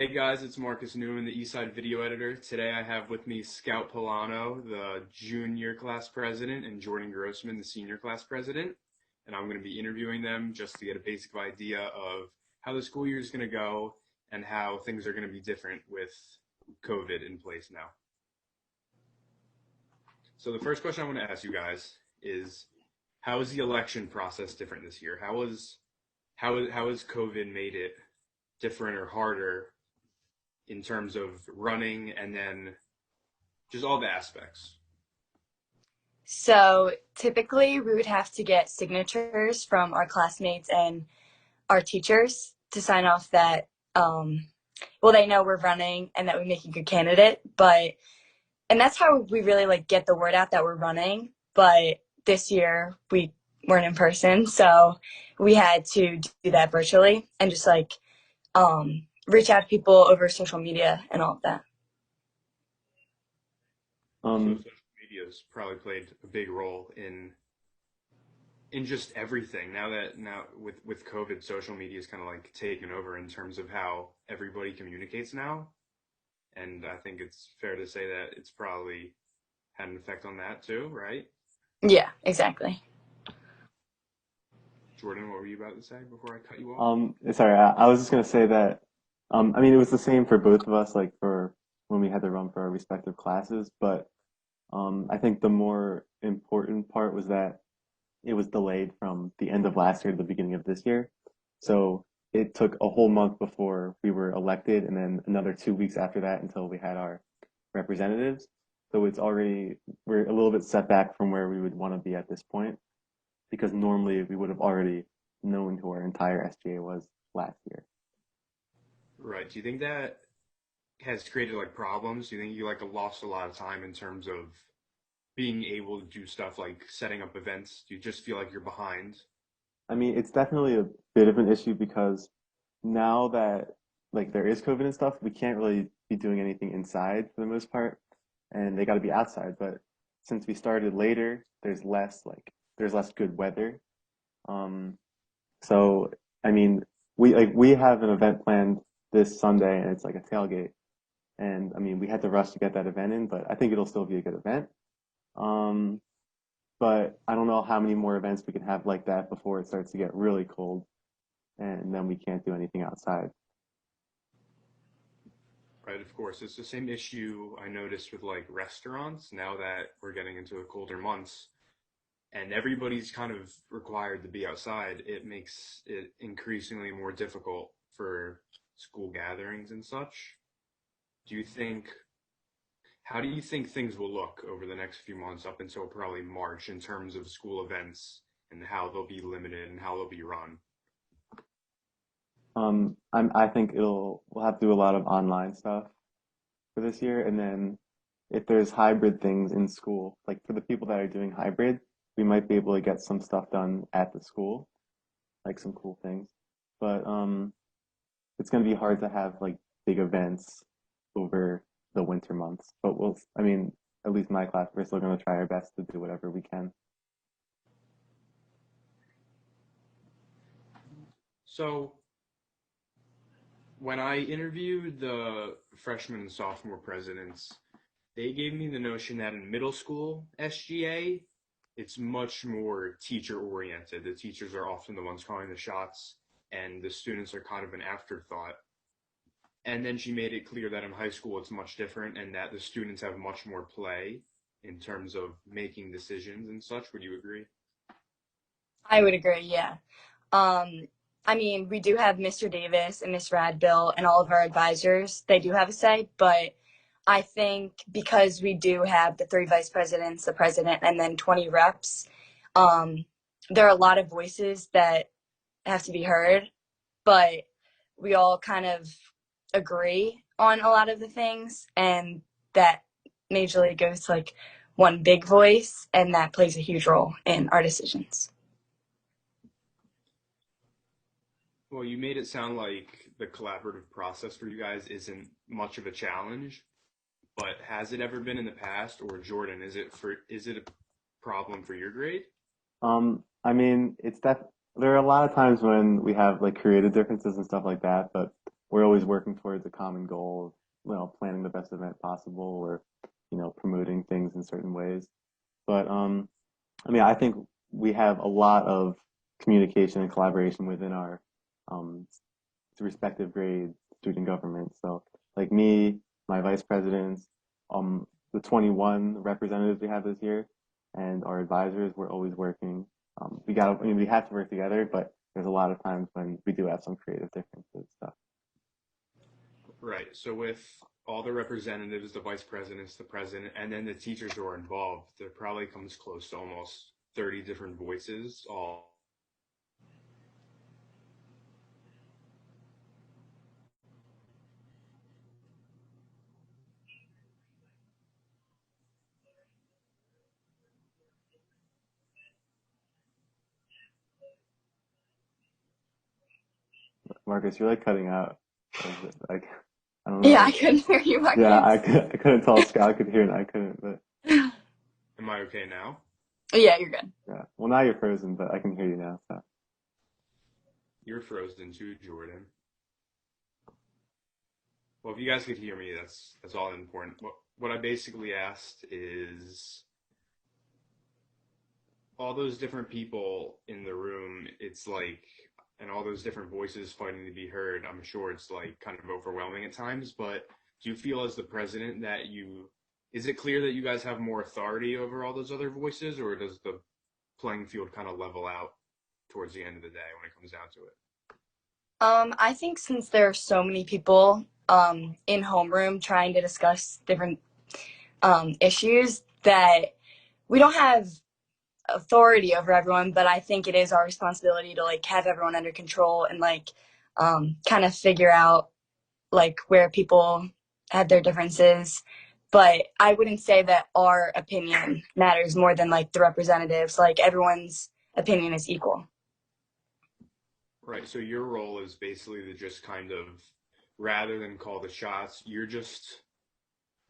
Hey guys, it's Marcus Newman, the Eastside video editor. Today I have with me Scout Pullano, the junior class president, and Jordan Grossman, the senior class president. And I'm going to be interviewing them just to get a basic idea of how the school year is going to go and how things are going to be different with COVID in place now. So the first question I want to ask you guys is, how is the election process different this year? How has COVID made it different or harder in terms of running and then just all the aspects? So typically, we would have to get signatures from our classmates and our teachers to sign off that, well, they know we're running and that we make a good candidate. And that's how we really get the word out that we're running. But this year, we weren't in person. So we had to do that virtually and just reach out to people over social media and all of that. So Um, social media's probably played a big role in just everything. Now with COVID, social media is kind of like taken over in terms of how everybody communicates now. And I think it's fair to say that it's probably had an effect on that too, right? Yeah, exactly. Jordan, what were you about to say before I cut you off? sorry, I was just gonna say that, I mean, it was the same for both of us, like for when we had to run for our respective classes, but I think the more important part was that it was delayed from the end of last year to the beginning of this year. So it took a whole month before we were elected, and then another 2 weeks after that until we had our representatives. So we're a little bit set back from where we would want to be at this point, because normally we would have already known who our entire SGA was last year. Right. Do you think that has created like problems? Do you think you like lost a lot of time in terms of being able to do stuff like setting up events? Do you just feel like you're behind? I mean, it's definitely a bit of an issue because now that like there is COVID and stuff, we can't really be doing anything inside for the most part, and they got to be outside. But since we started later, there's less good weather. Um, so I mean, we have an event planned this Sunday, and it's like a tailgate. And I mean, we had to rush to get that event in, but I think it'll still be a good event. Um, but I don't know how many more events we can have like that before it starts to get really cold, and then we can't do anything outside. Right, of course. It's the same issue I noticed with like restaurants now that we're getting into the colder months and everybody's kind of required to be outside. It makes it increasingly more difficult for school gatherings and such. Do you think, how do you think things will look over the next few months up until probably March in terms of school events and how they'll be limited and how they'll be run? I think we'll have to do a lot of online stuff for this year, and then if there's hybrid things in school, like for the people that are doing hybrid, we might be able to get some stuff done at the school, like some cool things. But it's gonna be hard to have like big events over the winter months. But I mean, at least my class, we're still gonna try our best to do whatever we can. So when I interviewed the freshman and sophomore presidents, they gave me the notion that in middle school SGA, it's much more teacher oriented. The teachers are often the ones calling the shots, and the students are kind of an afterthought. And then she made it clear that in high school it's much different and that the students have much more play in terms of making decisions and such. Would you agree? I would agree, yeah. Um, I mean, we do have Mr. Davis and Miss Radbill and all of our advisors. They do have a say, but I think because we do have the three vice presidents, the president, and then 20 reps, um, there are a lot of voices that have to be heard, but we all kind of agree on a lot of the things, and that majorly goes to one big voice, and that plays a huge role in our decisions. Well, you made it sound like the collaborative process for you guys isn't much of a challenge, but has it ever been in the past, or Jordan, is it a problem for your grade? I mean, there are a lot of times when we have like creative differences and stuff like that, but we're always working towards a common goal of, planning the best event possible or, promoting things in certain ways. But I mean, I think we have a lot of communication and collaboration within our um, respective grade student government. So, like me, my vice presidents, the 21 representatives we have this year, and our advisors, we're always working. I mean, we have to work together, but there's a lot of times when we do have some creative differences. So, Right. So with all the representatives, the vice presidents, the president, and then the teachers who are involved, there probably comes close to almost 30 different voices all. Marcus, you're like cutting out. Like, I don't Yeah, I know. couldn't hear you, Yeah, Marcus. I couldn't tell if Scout could hear and I couldn't, but Am I okay now? Yeah, you're good. yeah. Well, now you're frozen, but I can hear you now. So, You're frozen too, Jordan. Well, if you guys could hear me, that's all important. What I basically asked is all those different people in the room, it's like, and all those different voices fighting to be heard, I'm sure it's like kind of overwhelming at times, but do you feel as the president that is it clear that you guys have more authority over all those other voices, or does the playing field kind of level out towards the end of the day when it comes down to it? I think since there are so many people in homeroom trying to discuss different issues that we don't have authority over everyone, but I think it is our responsibility to like have everyone under control and like kind of figure out like where people have their differences. But I wouldn't say that our opinion matters more than like the representatives. Like everyone's opinion is equal. Right. So your role is basically to just kind of, rather than call the shots, you're just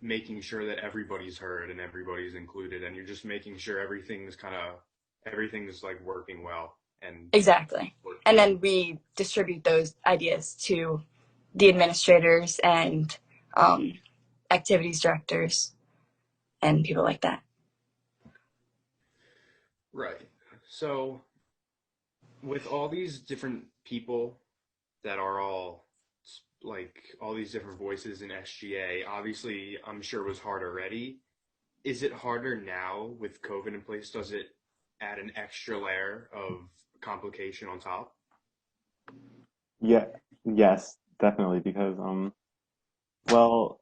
making sure that everybody's heard and everybody's included, and you're just making sure everything's like working well and Exactly. And then we distribute those ideas to the administrators and um, activities directors and people like that. right. So with all these different people that are all like all these different voices in SGA, obviously I'm sure it was hard already. Is it harder now with COVID in place? Does it add an extra layer of complication on top? yeah, yes, definitely, because well,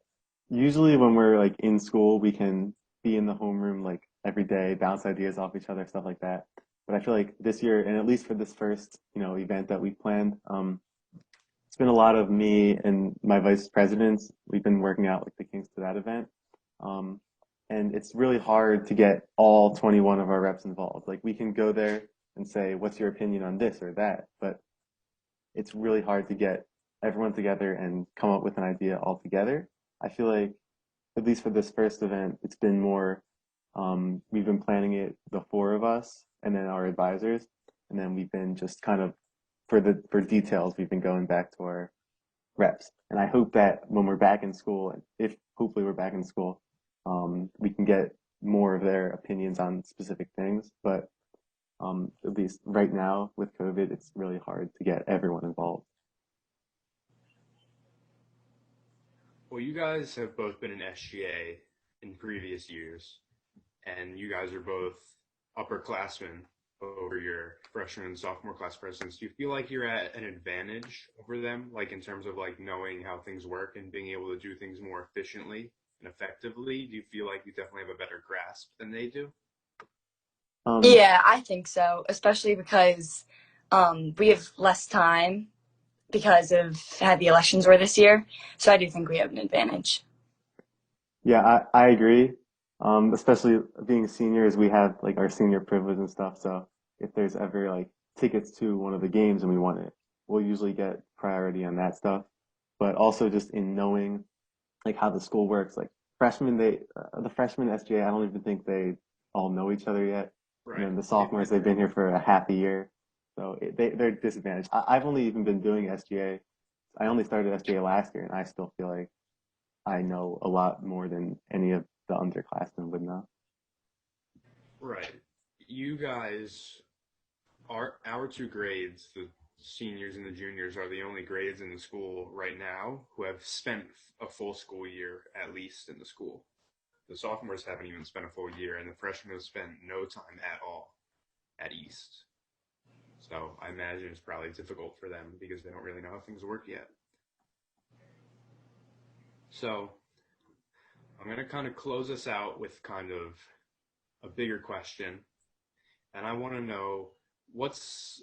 usually when we're like in school, we can be in the homeroom like every day, bounce ideas off each other, stuff like that. But I feel like this year, and at least for this first, event that we planned, it's been a lot of me and my vice presidents. We've been working out like the kinks to that event. Um, and it's really hard to get all 21 of our reps involved. Like we can go there and say, what's your opinion on this or that? But it's really hard to get everyone together and come up with an idea all together. I feel like, at least for this first event, it's been more, we've been planning it, the four of us, and then our advisors, and then we've been just kind of, for details, we've been going back to our reps. And I hope that when we're back in school, and if hopefully we're back in school, we can get more of their opinions on specific things. But at least right now with COVID, it's really hard to get everyone involved. Well, you guys have both been in SGA in previous years, and you guys are both upperclassmen over your freshman and sophomore class presidents. Do you feel like you're at an advantage over them, like in terms of like knowing how things work and being able to do things more efficiently and effectively? Do you feel like you definitely have a better grasp than they do? Um, Yeah, I think so, especially because we have less time because of how the elections were this year. So I do think we have an advantage. yeah, I agree. Especially being seniors, we have like our senior privilege and stuff. So if there's ever like tickets to one of the games and we want it, we'll usually get priority on that stuff. But also just in knowing like how the school works, like the freshmen SGA, I don't even think they all know each other yet. And Right. then the sophomores, they've been here for a half a year. So they're disadvantaged. I've only even been doing SGA I only started SJ last year, and I still feel like I know a lot more than any of the underclassmen would know. Right. You guys are our two grades, the seniors and the juniors, are the only grades in the school right now who have spent a full school year at least in the school. The sophomores haven't even spent a full year, and the freshmen have spent no time at all at East. So I imagine it's probably difficult for them because they don't really know how things work yet. So I'm going to kind of close us out with kind of a bigger question. And I want to know what's,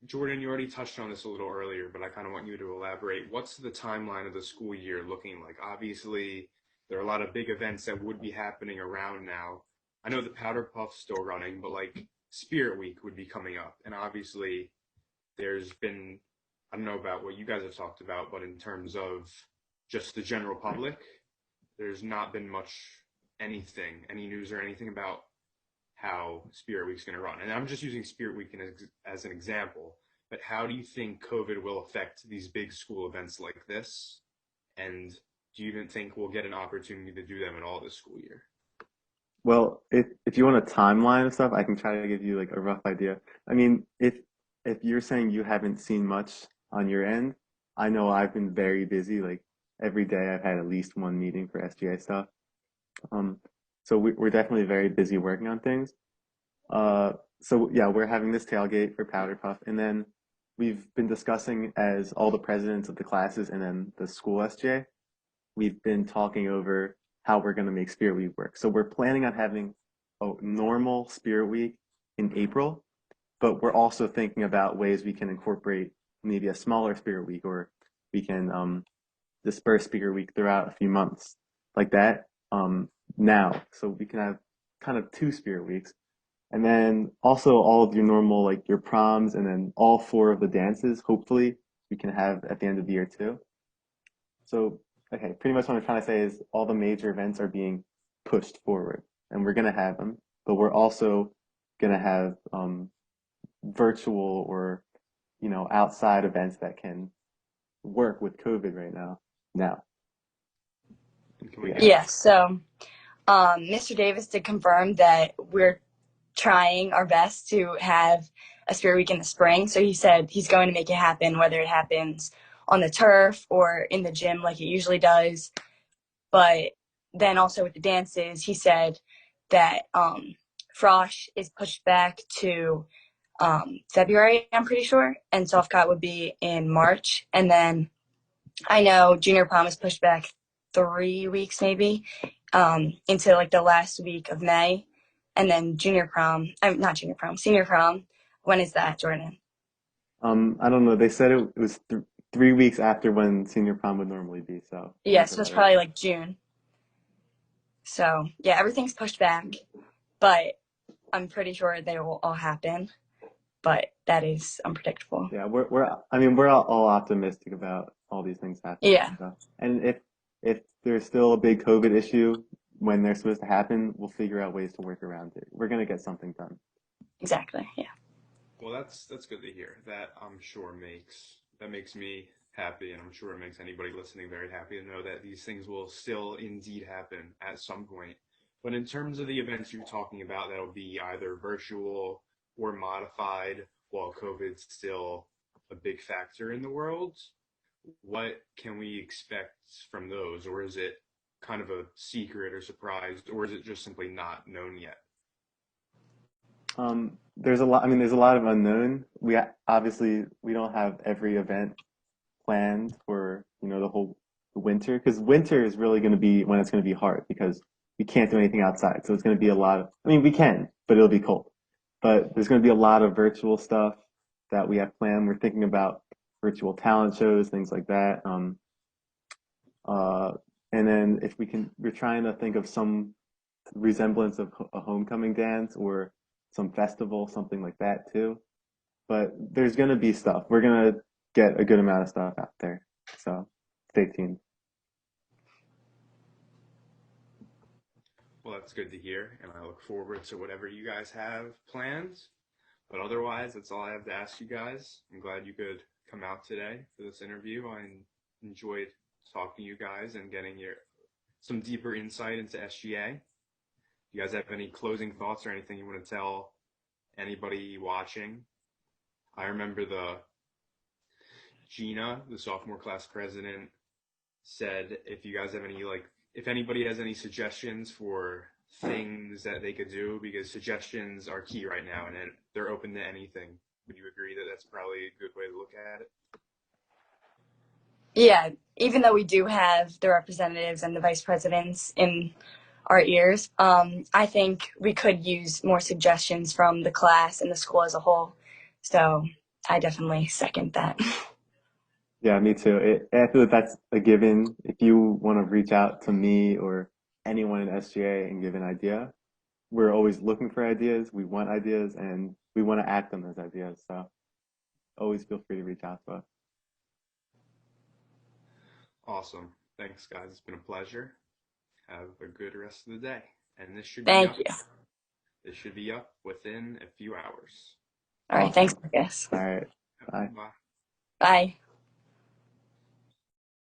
Jordan, you already touched on this a little earlier, but I kind of want you to elaborate. What's the timeline of the school year looking like? Obviously, there are a lot of big events that would be happening around now. I know the Powder Puff's still running, but like Spirit Week would be coming up. And obviously, there's been, I don't know about what you guys have talked about, but in terms of just the general public, there's not been much anything, any news or anything about how Spirit Week's going to run. And I'm just using Spirit Week as an example, but how do you think COVID will affect these big school events like this? And do you even think we'll get an opportunity to do them at all this school year? Well, if you want a timeline of stuff, I can try to give you like a rough idea. I mean, if you're saying you haven't seen much on your end, I know I've been very busy. Like every day, I've had at least one meeting for SGA stuff. Um, so we're definitely very busy working on things. Uh, so yeah, we're having this tailgate for Powder Puff, and then we've been discussing as all the presidents of the classes and then the school SJ. We've been talking over how we're going to make Spirit Week work. So we're planning on having a normal Spirit Week in April, but we're also thinking about ways we can incorporate maybe a smaller Spirit Week, or we can disperse Spirit Week throughout a few months like that now. So we can have kind of two Spirit Weeks. And then also all of your normal, like your proms, and then all four of the dances, hopefully, we can have at the end of the year too. So, okay, pretty much what I'm trying to say is all the major events are being pushed forward, and we're going to have them, but we're also going to have virtual or, outside events that can work with COVID right now. Now, And can so we yeah. get Yeah, so Mr. Davis did confirm that we're trying our best to have a Spirit Week in the spring. So he said he's going to make it happen, whether it happens on the turf or in the gym like it usually does. But then also with the dances, he said that Frosh is pushed back to February, I'm pretty sure, and Soft Cut would be in March. And then I know Junior Prom is pushed back 3 weeks maybe into like the last week of May. And then junior prom, not junior prom, senior prom. When is that, Jordan? I don't know. They said it was 3 weeks after when senior prom would normally be, so Yeah, whenever so it's that is. probably like June. So yeah, everything's pushed back, but I'm pretty sure they will all happen. But that is unpredictable. Yeah, I mean, we're all optimistic about all these things happening. Yeah, So, and if there's still a big COVID issue when they're supposed to happen, we'll figure out ways to work around it. We're gonna get something done. exactly. Yeah. Well, that's good to hear. That I'm sure makes me happy, and I'm sure it makes anybody listening very happy to know that these things will still indeed happen at some point. But in terms of the events you're talking about, that'll be either virtual or modified while COVID's still a big factor in the world. What can we expect from those, or is it kind of a secret or surprised, or is it just simply not known yet? There's a lot. I mean, there's a lot of unknown. Obviously we don't have every event planned for the whole winter, because winter is really going to be when it's going to be hard because we can't do anything outside. So it's going to be a lot of. I mean, we can, but it'll be cold. But there's going to be a lot of virtual stuff that we have planned. We're thinking about virtual talent shows, things like that. Uh, and then if we can, we're trying to think of some resemblance of a homecoming dance or some festival, something like that too. But there's going to be stuff. We're going to get a good amount of stuff out there. So stay tuned. Well, that's good to hear, and I look forward to whatever you guys have planned. But otherwise, that's all I have to ask you guys. I'm glad you could come out today for this interview. I enjoyed talking to you guys and getting some deeper insight into SGA. You guys have any closing thoughts or anything you want to tell anybody watching? I remember Gina, the sophomore class president, said if you guys have any if anybody has any suggestions for things that they could do, because suggestions are key right now and they're open to anything. Would you agree that that's probably a good way to look at it? Yeah, even though we do have the representatives and the vice presidents in our ears, I think we could use more suggestions from the class and the school as a whole. So I definitely second that. Yeah, me too. I feel like that's a given. If you want to reach out to me or anyone in SGA and give an idea, we're always looking for ideas. We want ideas and we want to act on those ideas. So always feel free to reach out to us. Awesome. Thanks, guys. It's been a pleasure. Have a good rest of the day. And Thank you. This should be up within a few hours. All right, Awesome. thanks, Lucas. All right. Bye. Bye. Bye.